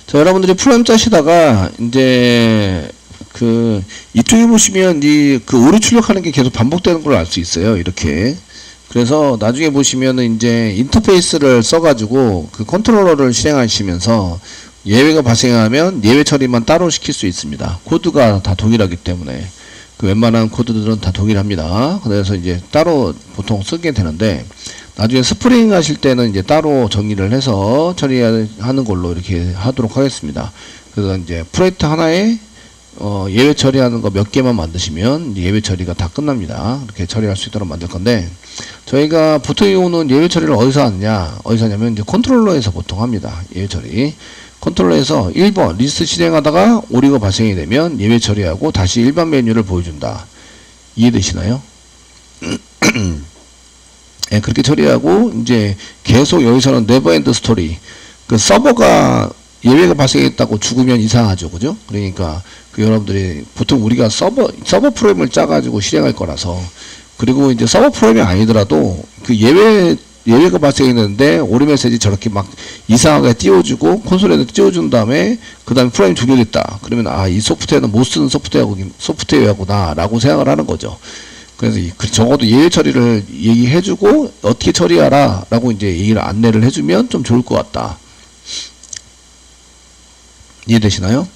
자, 여러분들이 프로그램 짜시다가 이제 이쪽에 보시면 그 오류 출력하는 게 계속 반복되는 걸 알 수 있어요. 이렇게. 그래서 나중에 보시면은 이제 인터페이스를 써가지고 그 컨트롤러를 실행하시면서 예외가 발생하면 예외 처리만 따로 시킬 수 있습니다. 코드가 다 동일하기 때문에 그 웬만한 코드들은 다 동일합니다. 그래서 이제 따로 보통 쓰게 되는데 나중에 스프링 하실 때는 이제 따로 정의를 해서 처리하는 걸로 이렇게 하도록 하겠습니다. 그래서 이제 프로젝트 하나에 예외 처리하는 거 몇 개만 만드시면 예외 처리가 다 끝납니다. 이렇게 처리할 수 있도록 만들 건데 저희가 보통 이거는 예외 처리를 어디서 하냐면 이제 컨트롤러에서 보통 합니다. 예외 처리. 컨트롤러에서 1번 리스트 실행하다가 오류가 발생이 되면 예외 처리하고 다시 일반 메뉴를 보여준다. 이해되시나요? 네, 그렇게 처리하고 이제 계속 여기서는 네버엔드 스토리. 그 서버가 예외가 발생했다고 죽으면 이상하죠, 그죠? 그러니까 여러분들이 보통 우리가 서버 프로그램을 짜가지고 실행할 거라서 그리고 이제 서버 프로그램이 아니더라도 그 예외가 발생했는데 오류 메시지 저렇게 막 이상하게 띄워주고 콘솔에도 띄워준 다음에 그 다음에 프로그램이 종료됐다. 그러면 이 소프트웨어는 못 쓰는 소프트웨어구나 라고 생각을 하는 거죠. 그래서 적어도 예외 처리를 얘기해주고 어떻게 처리하라 라고 이제 얘기를 안내를 해주면 좀 좋을 것 같다. 이해되시나요?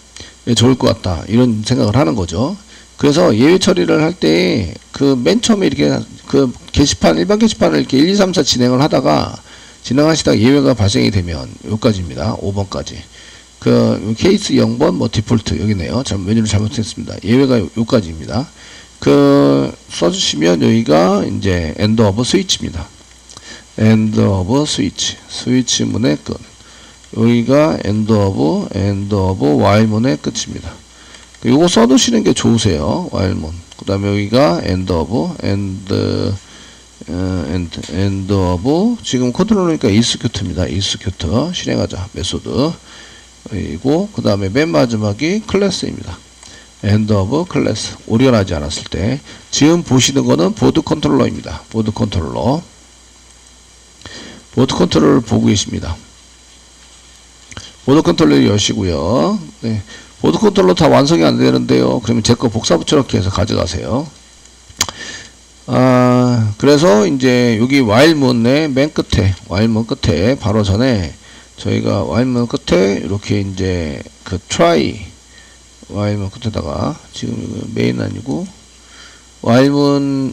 예, 좋을 것 같다. 이런 생각을 하는 거죠. 그래서 예외 처리를 할 때 그 맨 처음에 이렇게 그 게시판, 일반 게시판을 이렇게 1, 2, 3, 4 진행하시다가 예외가 발생이 되면 여기까지입니다. 5번까지. 그 케이스 0번 뭐 디폴트 여기네요. 메뉴를 잘못했습니다. 예외가 여기까지입니다. 써주시면 여기가 이제 엔드 오브 스위치입니다. 엔드 오브 스위치 문의 끝. 여기가 엔드 오브 while 문의 끝입니다. 요거 써두시는 게 좋으세요. while 문. 그 다음에 여기가 엔드 오브 지금 컨트롤러니까 execute입니다. execute 실행하자 메소드. 그리고 그 다음에 맨 마지막이 클래스입니다. end of class 오류가 나지 않았을 때 지금 보시는 거는 보드 컨트롤러입니다. 보드 컨트롤러를 보고 계십니다. 보드 컨트롤러 여시고요. 네. 보드 컨트롤러 다 완성이 안 되는데요. 그러면 제 거 복사 붙여넣기 해서 가져가세요. 그래서 이제 여기 while 문의 맨 끝에 while 문 끝에 바로 전에 저희가 while 문 끝에 이렇게 이제 그 try while 문 끝에다가 지금 메인 아니고 while 문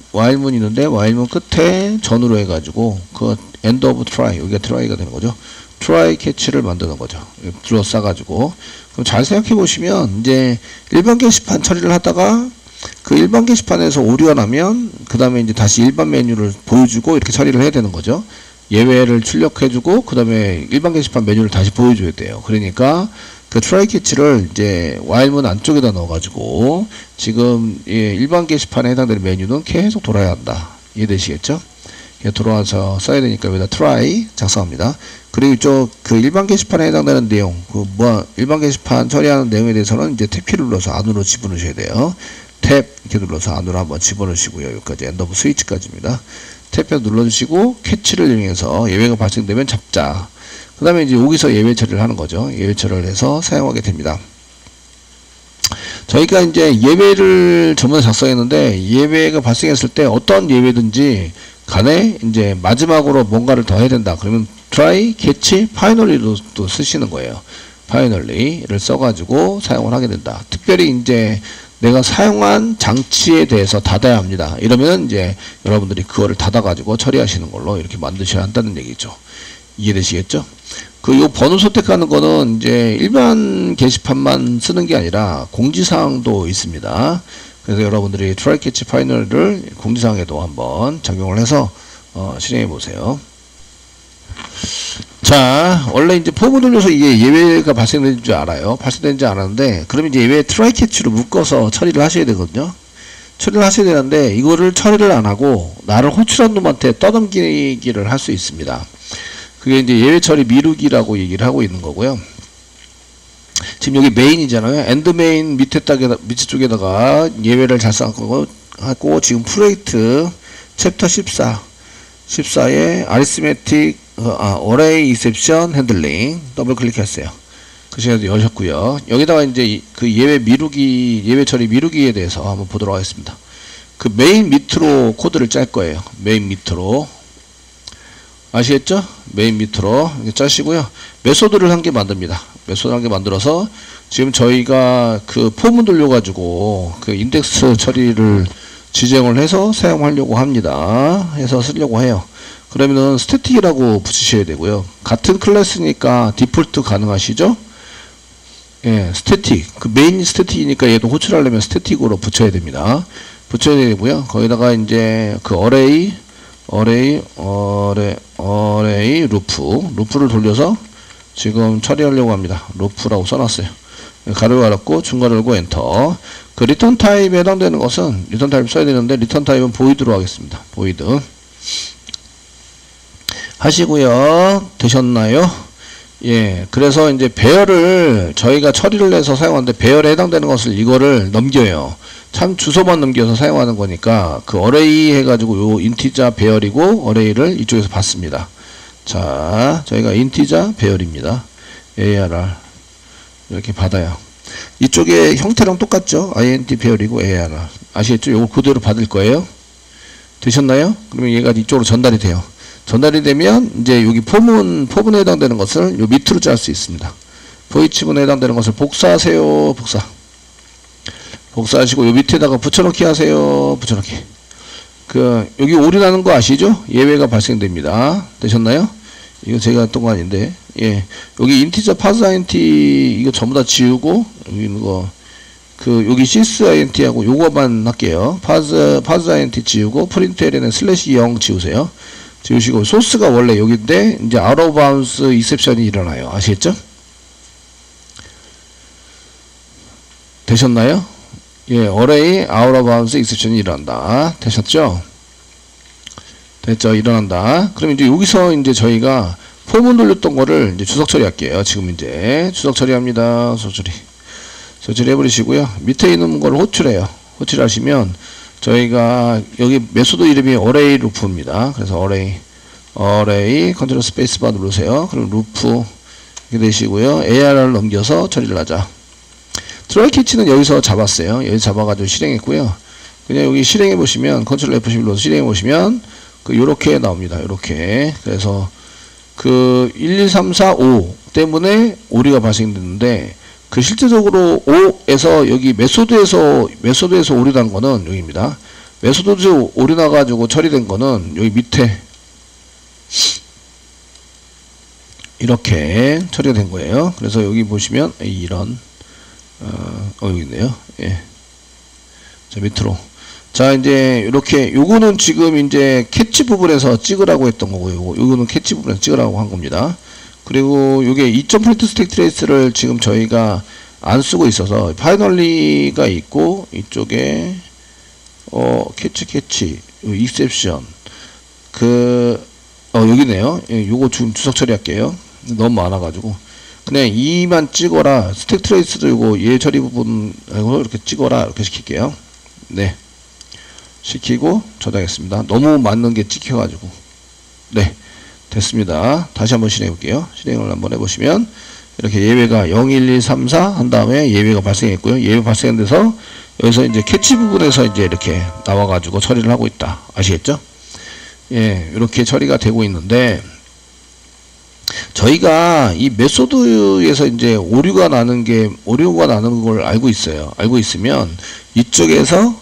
있는데 while 문 끝에 전으로 해가지고 그 end of try 여기가 try가 되는 거죠. try catch를 만드는 거죠. 둘러싸가지고 그럼 잘 생각해 보시면 이제 일반 게시판 처리를 하다가 그 일반 게시판에서 오류가 나면 그 다음에 이제 다시 일반 메뉴를 보여주고 이렇게 처리를 해야 되는 거죠. 예외를 출력해주고 그 다음에 일반 게시판 메뉴를 다시 보여줘야 돼요. 그러니까 그 try catch를 이제 while 문 안쪽에다 넣어가지고 지금 일반 게시판에 해당되는 메뉴는 계속 돌아야 한다. 이해되시겠죠? 돌아와서 써야 되니까 여기다 try 작성합니다. 그리고 이쪽 그 일반 게시판에 해당되는 내용, 일반 게시판 처리하는 내용에 대해서는 이제 탭키를 눌러서 안으로 집어넣으셔야 돼요. 탭 이렇게 눌러서 안으로 한번 집어넣으시고요. 여기까지 엔드 오브 스위치까지입니다. 탭에서 눌러주시고 캐치를 이용해서 예외가 발생되면 잡자. 그 다음에 이제 여기서 예외 처리를 하는 거죠. 예외 처리를 해서 사용하게 됩니다. 저희가 이제 예외를 전번에 작성했는데 예외가 발생했을 때 어떤 예외든지 간에 이제 마지막으로 뭔가를 더 해야 된다. 그러면 try, catch, finally로 또 쓰시는 거예요. finally를 써가지고 사용을 하게 된다. 특별히 이제 내가 사용한 장치에 대해서 닫아야 합니다. 이러면 이제 여러분들이 그거를 닫아가지고 처리하시는 걸로 이렇게 만드셔야 한다는 얘기죠. 이해되시겠죠? 요 번호 선택하는 거는 이제 일반 게시판만 쓰는 게 아니라 공지사항도 있습니다. 그래서 여러분들이 try, catch, finally를 공지사항에도 한번 적용을 해서 실행해 보세요. 자, 원래 이제 폼을 돌려서 이게 예외가 발생된 줄 알아요. 발생된지 알았는데, 그러면 이제 예외 try catch로 묶어서 처리를 하셔야 되거든요. 처리를 하셔야 되는데, 이거를 처리를 안 하고, 나를 호출한 놈한테 떠넘기기를 할 수 있습니다. 그게 이제 예외 처리 미루기라고 얘기를 하고 있는 거고요. 지금 여기 메인이잖아요. 엔드 메인 밑에 쪽에다가 예외를 작성하고, 지금 프로젝트 챕터 14에 arithmetic array exception handling 더블 클릭했어요. 그 시간에도 여셨고요. 여기다가 이제 그 예외 처리 미루기에 대해서 한번 보도록 하겠습니다. 그 메인 밑으로 코드를 짤 거예요. 메인 밑으로. 아시겠죠? 메인 밑으로 이렇게 짜시고요. 메소드를 한 개 만듭니다. 메소드 한 개 만들어서 지금 저희가 그 폼을 돌려가지고 그 인덱스 처리를 지정을 해서 사용하려고 합니다. 해서 쓰려고 해요. 그러면은 스태틱이라고 붙이셔야 되고요. 같은 클래스니까 디폴트 가능하시죠? 예, 스태틱. 그 메인 스태틱이니까 얘도 호출하려면 스태틱으로 붙여야 됩니다. 붙여야 되고요. 거기다가 이제 그 어레이 루프를 돌려서 지금 처리하려고 합니다. 루프라고 써놨어요. 가로 열었고 중괄호 열고 엔터. 그 리턴 타입에 해당되는 것은 리턴 타입 써야 되는데 리턴 타입은 보이드로 하겠습니다. 보이드 하시고요. 되셨나요? 예, 그래서 이제 배열을 저희가 처리를 해서 사용하는데 배열에 해당되는 것을 이거를 넘겨요. 참 주소만 넘겨서 사용하는 거니까 그 어레이 해가지고 요 인티자 배열이고 어레이를 이쪽에서 받습니다. 자, 저희가 인티자 배열입니다. ARR 이렇게 받아요. 이쪽에 형태랑 똑같죠? int 배열이고 ARR 아시겠죠? 요거 그대로 받을 거예요. 되셨나요? 그러면 얘가 이쪽으로 전달이 돼요. 전달이 되면 이제 여기 포문에 해당되는 것을 요 밑으로 짤 수 있습니다. 포이치문에 해당되는 것을 복사하세요. 복사하시고 요 밑에다가 붙여넣기 하세요. 붙여넣기. 여기 오류나는 거 아시죠? 예외가 발생됩니다. 되셨나요? 이거 제가 했던 거 아닌데. 예. 여기 인티저 파스 int 이거 전부 다 지우고 여기 있는 거 여기 sys int하고 요거만 할게요. 파스 int 지우고 프린트L에는 /0 지우세요. 지우시고 소스가 원래 여기인데 이제 out of bounds exception이 일어나요. 아시겠죠? 되셨나요? 예, array out of bounds exception이 일어난다. 되셨죠? 됐죠? 일어난다. 그럼 이제 여기서 이제 저희가 폼을 돌렸던 거를 이제 주석 처리할게요. 지금 이제 주석 처리합니다. 주석 처리 해버리시고요. 밑에 있는 걸 호출해요. 호출하시면 저희가 여기 메소드 이름이 array 루프입니다. 그래서 array 컨트롤 스페이스바 누르세요. 그럼 루프 이렇게 되시고요. ARR을 넘겨서 처리를 하자. 트라이 캐치는 여기서 잡았어요. 여기 잡아가지고 실행했고요. 그냥 여기 실행해 보시면 컨트롤 F11 눌러서 실행해 보시면 요렇게 나옵니다. 요렇게. 그래서 1, 2, 3, 4, 5 때문에 오류가 발생됐는데 실제적으로 5에서 여기 메소드에서 오류 난 거는 여기입니다. 메소드에서 오류 나가지고 처리된 거는 여기 밑에 이렇게 처리가 된 거예요. 그래서 여기 보시면 이런 여기 있네요. 예. 자, 밑으로. 자, 이제 이렇게 요거는 지금 이제 캐치 부분에서 찍으라고 했던 거고요. 요거는 캐치 부분에서 찍으라고 한 겁니다. 그리고 요게 2.프린트 스택 트레이스를 지금 저희가 안 쓰고 있어서 파이널리가 있고 이쪽에 캐치 익셉션 여기네요. 예, 요거 지금 주석 처리할게요. 너무 많아가지고 그냥 2만 찍어라. 스택 트레이스도 요거 예 처리 부분 이렇게 찍어라. 이렇게 시킬게요. 네. 시키고 저장했습니다. 너무 많은 게 찍혀가지고. 네. 됐습니다. 다시 한번 실행해 볼게요. 실행을 한번 해보시면 이렇게 예외가 0, 1, 2, 3, 4 한 다음에 예외가 발생했고요. 예외 발생한 데서 여기서 이제 캐치 부분에서 이제 이렇게 나와가지고 처리를 하고 있다. 아시겠죠? 예, 이렇게 처리가 되고 있는데 저희가 이 메소드에서 이제 오류가 나는 걸 알고 있어요. 알고 있으면 이쪽에서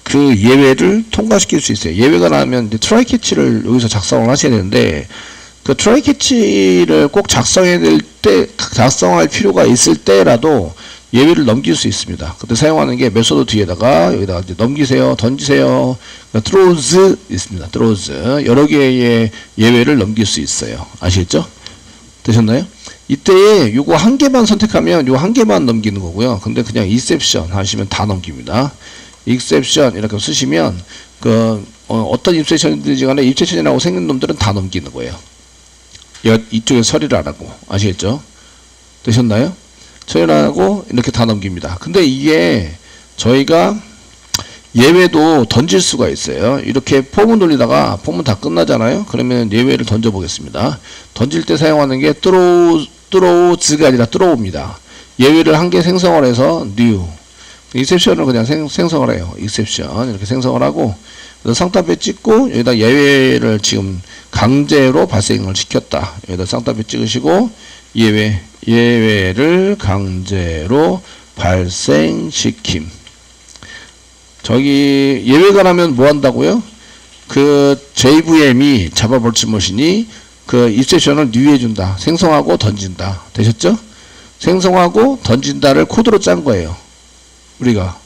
그 예외를 통과시킬 수 있어요. 예외가 나면 이제 트라이 캐치를 여기서 작성을 하셔야 되는데 그 트라이 캐치를 꼭 작성할 필요가 있을 때라도 예외를 넘길 수 있습니다. 그때 사용하는 게 메소드 뒤에다가 여기다가 이제 넘기세요, 던지세요. throws 있습니다. throws 여러 개의 예외를 넘길 수 있어요. 아시겠죠? 되셨나요? 이때 요거 한 개만 선택하면 요 한 개만 넘기는 거고요. 근데 그냥 exception 하시면 다 넘깁니다. exception 이렇게 쓰시면 어떤 exception이든지 간에 exception이라고 생긴 놈들은 다 넘기는 거예요. 이쪽에 처리를 안 하고. 아시겠죠? 되셨나요? 처리를 안 하고 이렇게 다 넘깁니다. 근데 이게 저희가 예외도 던질 수가 있어요. 이렇게 폼을 돌리다가 폼은 다 끝나잖아요. 그러면 예외를 던져 보겠습니다. 던질 때 사용하는 게 throw throws,가 아니라 throw입니다. 예외를 한 개 생성을 해서 new. exception을 그냥 생성을 해요. exception. 이렇게 생성을 하고, 그래서 쌍따옴표 찍고, 여기다 예외를 지금 강제로 발생을 시켰다. 여기다 쌍따옴표 찍으시고, 예외를 강제로 발생시킴. 저기, 예외가 나면 뭐 한다고요? 그 JVM이 자바 벌칙 머신이 그 exception을 new 해준다. 생성하고 던진다. 되셨죠? 생성하고 던진다를 코드로 짠 거예요. 우리가.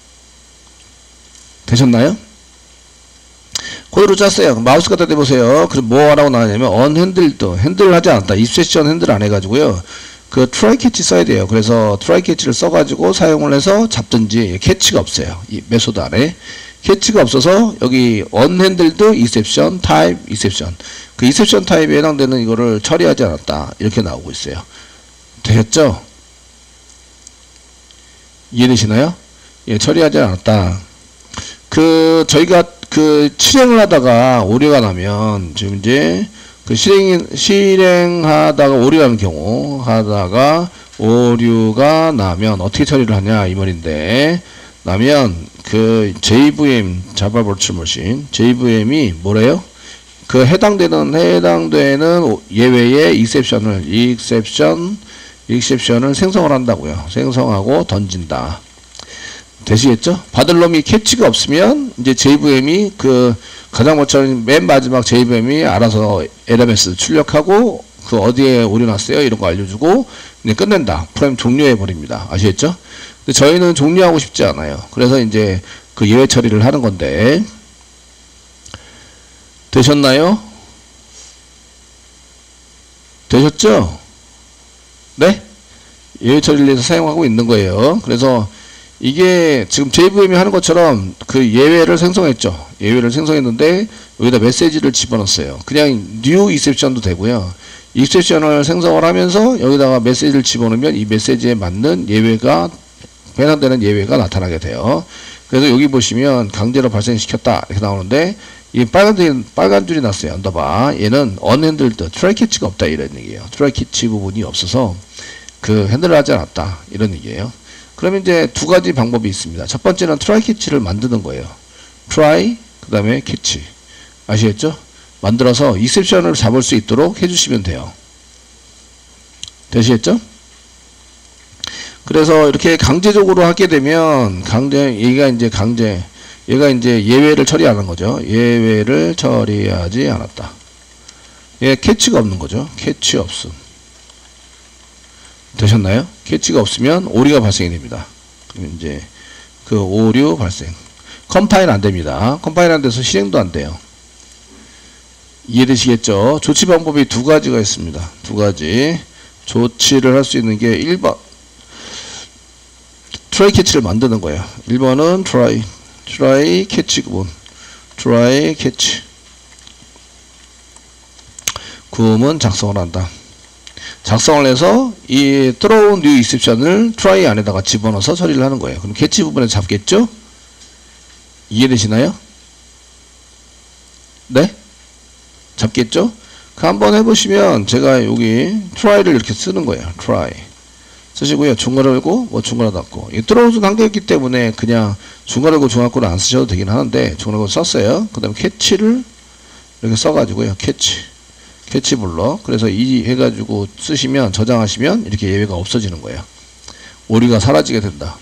되셨나요? 코드로 짰어요. 마우스 갖다 대보세요. 그럼 뭐 하라고 나왔냐면 unhandled. 핸들 하지 않았다. exception 핸들 안 해가지고요. 그 try catch 써야 돼요. 그래서 try catch를 써가지고 사용을 해서 잡든지 캐치가 없어요. 이 메소드 안에. 캐치가 없어서 여기 unhandled exception type exception. 그 exception 타입에 해당되는 이거를 처리하지 않았다. 이렇게 나오고 있어요. 되셨죠? 이해되시나요? 예, 처리하지 않았다. 그 저희가 그 실행을 하다가 오류가 나면 지금 이제 그 실행하다가 오류가 나는 경우 하다가 오류가 나면 어떻게 처리를 하냐 이 말인데, 나면 그 JVM 자바 버추얼 머신 JVM이 뭐래요? 그 해당되는 예외의 exception을 생성을 한다고요. 생성하고 던진다. 되시겠죠? 받을 놈이 캐치가 없으면 이제 JVM이 그 가장 먼저 맨 마지막 JVM이 알아서 LMS 출력하고 그 어디에 오류 났어요 이런 거 알려주고 이제 끝낸다. 프로그램 종료해 버립니다. 아시겠죠? 근데 저희는 종료하고 싶지 않아요. 그래서 이제 그 예외 처리를 하는 건데, 되셨나요? 되셨죠? 네? 예외 처리를 해서 사용하고 있는 거예요. 그래서 이게 지금 JVM이 하는 것처럼 그 예외를 생성했죠. 예외를 생성했는데 여기다 메시지를 집어넣었어요. 그냥 new exception도 되고요. exception을 생성을 하면서 여기다가 메시지를 집어넣으면 이 메시지에 맞는 예외가 해당되는 예외가 나타나게 돼요. 그래서 여기 보시면 강제로 발생시켰다 이렇게 나오는데, 이 빨간 줄이 났어요. 언더바. 얘는 unhandled, 트라이 캐치가 없다 이런 얘기예요. 트라이 캐치 부분이 없어서 그 핸들을 하지 않았다 이런 얘기예요. 그러면 이제 두 가지 방법이 있습니다. 첫 번째는 트라이 캐치를 만드는 거예요. 트라이 그 다음에 캐치. 아시겠죠? 만들어서 exception을 잡을 수 있도록 해주시면 돼요. 되시겠죠? 그래서 이렇게 강제적으로 하게 되면 얘가 이제 예외를 처리하는 거죠. 예외를 처리하지 않았다. 얘 캐치가 없는 거죠. 캐치 없음. 되셨나요? 캐치가 없으면 오류가 발생이 됩니다. 그럼 이제 그 오류 발생. 컴파일 안 됩니다. 컴파일 안 돼서 실행도 안 돼요. 이해되시겠죠? 조치 방법이 두 가지가 있습니다. 두 가지. 조치를 할 수 있는 게 1번. 트라이 캐치를 만드는 거예요. 1번은 트라이 캐치 구문. 트라이 캐치. 구문 작성을 한다. 작성을 해서 이 throw new exception을 try 안에다가 집어넣어서 처리를 하는 거예요. 그럼 캐치 부분에 잡겠죠? 이해되시나요? 네? 잡겠죠? 그 한번 해보시면 제가 여기 try를 이렇게 쓰는 거예요. try 쓰시고요. 중괄호 열고 뭐 중괄호 닫고. 이 throw는 한개였기 때문에 그냥 중괄호 열고 중괄호를 안 쓰셔도 되긴 하는데 중괄호 썼어요. 그 다음에 캐치를 이렇게 써가지고요. 캐치 불러. 그래서 이 해가지고 쓰시면 저장하시면 이렇게 예외가 없어지는 거예요. 오류가 사라지게 된다.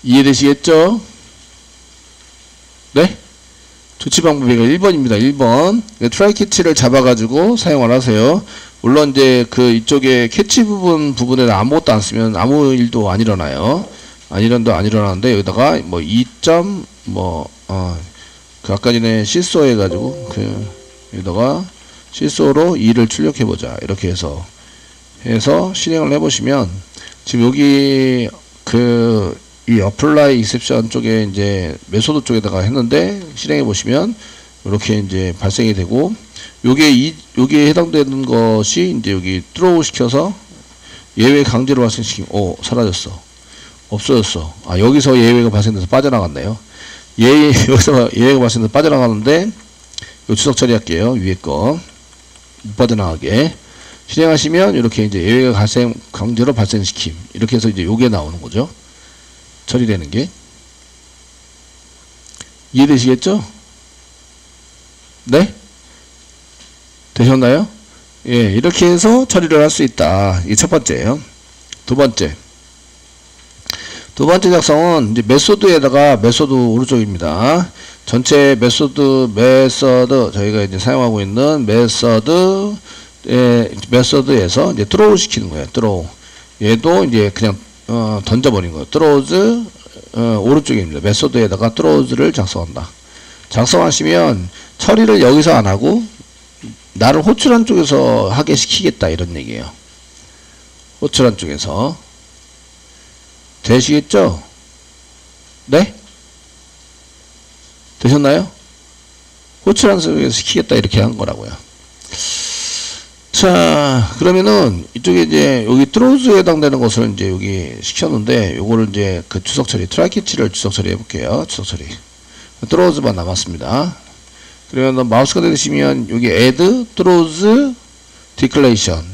이해되시겠죠? 네? 조치 방법이 1번입니다. 1번. 트라이 캐치를 잡아가지고 사용을 하세요. 물론 이제 그 이쪽에 캐치 부분에 아무것도 안 쓰면 아무 일도 안 일어나요. 안 일어나는데 여기다가 뭐 2점 그 아까 전에 실소 해가지고 여기다가 실소로 2를 출력해보자. 이렇게 해서 실행을 해보시면 지금 여기 이 apply exception 쪽에 이제 메소드 쪽에다가 했는데 실행해보시면 이렇게 이제 발생이 되고 요게 해당되는 것이 이제 여기 throw 시켜서 예외 강제로 발생시키면 사라졌어. 없어졌어. 아, 여기서 예외가 발생돼서 빠져나갔네요. 여기서 예외가 발생돼서 빠져나가는데 요 추석 처리할게요. 위에 거 못 빠져나가게. 실행하시면 이렇게 이제 예외가 강제로 발생시킴. 이렇게 해서 이제 요게 나오는 거죠. 처리되는 게. 이해되시겠죠? 네? 되셨나요? 예, 이렇게 해서 처리를 할 수 있다. 이게 첫 번째예요. 두 번째 작성은 이제 메소드에다가 메소드 오른쪽입니다. 전체 메소드 저희가 이제 사용하고 있는 메소드에서 이제 드로우 시키는 거예요. 드로우. 얘도 이제 그냥 던져버린 거예요. 드로우즈 오른쪽입니다. 메소드에다가 드로우즈를 작성한다. 작성하시면 처리를 여기서 안 하고 나를 호출한 쪽에서 하게 시키겠다 이런 얘기예요. 호출한 쪽에서. 되시겠죠? 네? 되셨나요? 호출한 쪽에서 시키겠다 이렇게 한 거라고요. 자, 그러면은 이쪽에 이제 여기 트로즈에 해당되는 것을 이제 여기 시켰는데 요거를 이제 그 주석 처리 트라이캐치를 주석 처리해 볼게요. 주석 처리. 트로즈만 남았습니다. 그러면 마우스가 되시면 여기 add 트로즈 디클레이션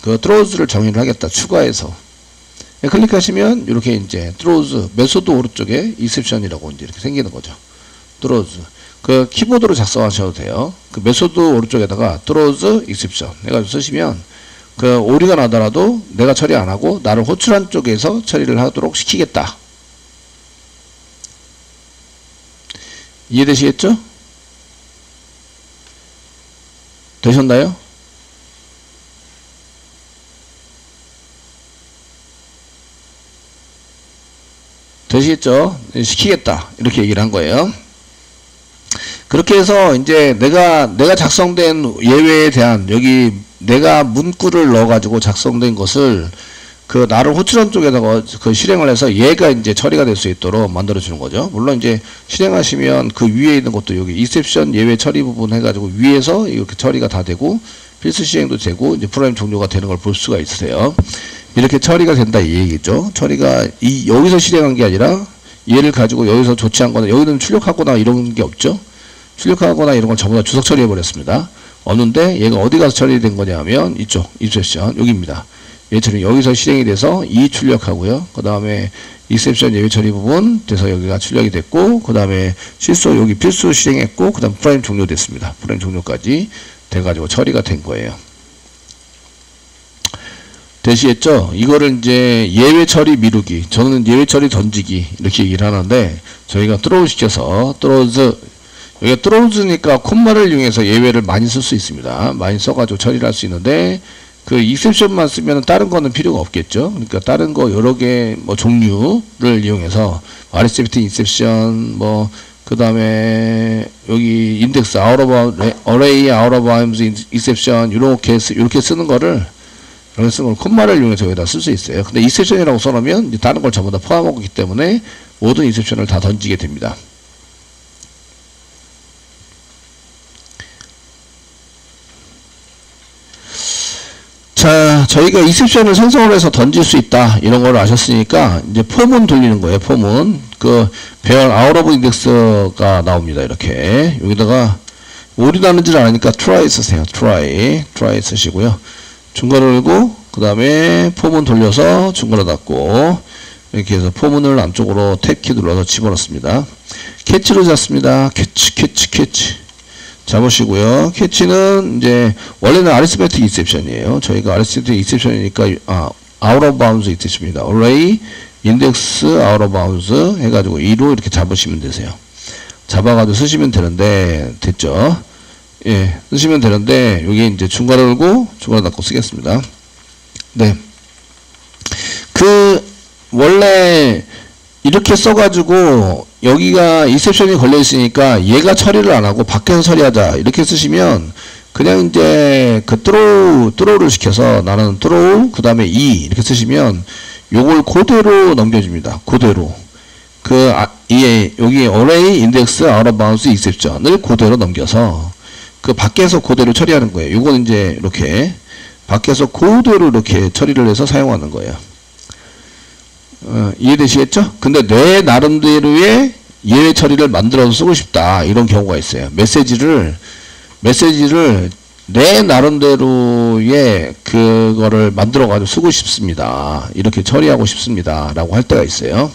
그 트로즈를 정의를 하겠다. 추가해서 클릭하시면 이렇게 이제 트로즈 메소드 오른쪽에 exception이라고 이제 이렇게 생기는 거죠. 트로즈 그 키보드로 작성하셔도 돼요. 그 메소드 오른쪽에다가 throws exception 해가지고 쓰시면 그 오류가 나더라도 내가 처리 안 하고 나를 호출한 쪽에서 처리를 하도록 시키겠다. 이해되시겠죠? 되셨나요? 되시겠죠? 시키겠다. 이렇게 얘기를 한 거예요. 그렇게 해서 이제 내가 작성된 예외에 대한 여기 내가 문구를 넣어가지고 작성된 것을 그 나를 호출한 쪽에다가 그 실행을 해서 얘가 이제 처리가 될 수 있도록 만들어 주는 거죠. 물론 이제 실행하시면 그 위에 있는 것도 여기 exception 예외 처리 부분 해가지고 위에서 이렇게 처리가 다 되고 필수 실행도 되고 이제 프로그램 종료가 되는 걸 볼 수가 있으세요. 이렇게 처리가 된다 이 얘기죠. 처리가 여기서 실행한 게 아니라 얘를 가지고 여기서 조치한 거나 여기는 출력하거나 이런 게 없죠. 출력하거나 이런 걸 전부 다 주석 처리해 버렸습니다. 없는데 얘가 어디 가서 처리된 거냐 하면 이쪽 exception 여기입니다. 얘처럼 여기서 실행이 돼서 출력하고요. 그 다음에 exception 예외 처리 부분 돼서 여기가 출력이 됐고 그 다음에 실수 여기 필수 실행했고 그 다음 프레임 종료됐습니다. 프레임 종료까지 돼가지고 처리가 된 거예요. 되시겠죠? 이거를 이제 예외 처리 미루기 저는 예외 처리 던지기 이렇게 얘기를 하는데 저희가 throw 시켜서 throws 여기가 throws,니까 콤마를 이용해서 예외를 많이 쓸 수 있습니다. 많이 써가지고 처리를 할 수 있는데 그 exception만 쓰면 다른 거는 필요가 없겠죠. 그러니까 다른 거 여러 개 뭐 종류를 이용해서 RSFT exception 뭐 그 다음에 여기 index out of array out of bounds exception 이렇게 쓰는 거를 이렇게 쓰는 걸 콤마를 이용해서 여기다 쓸 수 있어요. 근데 exception이라고 써놓으면 이제 다른 걸 전부 다 포함하고 있기 때문에 모든 exception을 다 던지게 됩니다. 자, 저희가 exception을 생성을 해서 던질 수 있다. 이런 걸 아셨으니까, 이제 포문 돌리는 거예요, 포문. 그, 배열 out of index가 나옵니다, 이렇게. 여기다가, 오류 나는지를 아니까 try 쓰세요, try 쓰시고요. 중괄호 열고, 그 다음에 포문 돌려서 중괄호 닫고, 이렇게 해서 포문을 안쪽으로 탭키 눌러서 집어넣습니다. 캐치로 잡습니다. 캐치. 잡으시고요. 캐치는 이제 원래는 arithmetic exception이에요. 저희가 arithmetic exception이니까 out of bounds exception입니다. array index out of bounds 해가지고 2로 이렇게 잡으시면 되세요. 잡아가지고 쓰시면 되는데 됐죠? 예, 쓰시면 되는데 여기 이제 중괄호 열고 중괄호 닫고 쓰겠습니다. 네, 그 원래 이렇게 써가지고 여기가 exception이 걸려 있으니까 얘가 처리를 안 하고 밖에서 처리하자 이렇게 쓰시면 그냥 이제 그 throw를 시켜서 나는 throw 그 다음에 이렇게 쓰시면 요걸 그대로 넘겨줍니다. 그대로 여기 array index out of bounds exception을 그대로 넘겨서 그 밖에서 그대로 처리하는 거예요. 요건 이제 이렇게 밖에서 그대로 이렇게 처리를 해서 사용하는 거예요. 이해되시겠죠? 근데 내 나름대로의 예외 처리를 만들어서 쓰고 싶다 이런 경우가 있어요. 메시지를 내 나름대로의 그거를 만들어 가지고 쓰고 싶습니다. 이렇게 처리하고 싶습니다. 라고 할 때가 있어요.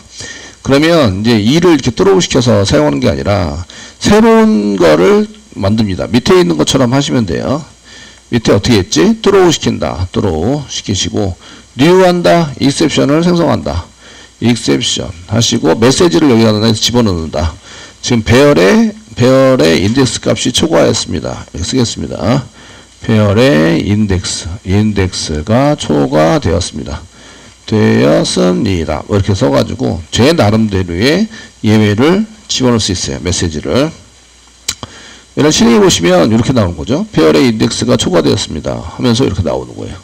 그러면 이제 이를 이렇게 드로우시켜서 사용하는 게 아니라 새로운 거를 만듭니다. 밑에 있는 것처럼 하시면 돼요. 밑에 어떻게 했지? 드로우 시킨다. 드로우 시키시고 new 한다. exception을 생성한다. exception 하시고 메시지를 여기다 집어넣는다. 지금 배열의 인덱스 값이 초과했습니다. 이렇게 쓰겠습니다. 배열의 인덱스가 초과되었습니다. 되었습니다. 이렇게 써가지고 제 나름대로의 예외를 집어넣을 수 있어요. 메시지를. 얘를 실행해 보시면 이렇게 나오는 거죠. 배열의 인덱스가 초과되었습니다. 하면서 이렇게 나오는 거예요.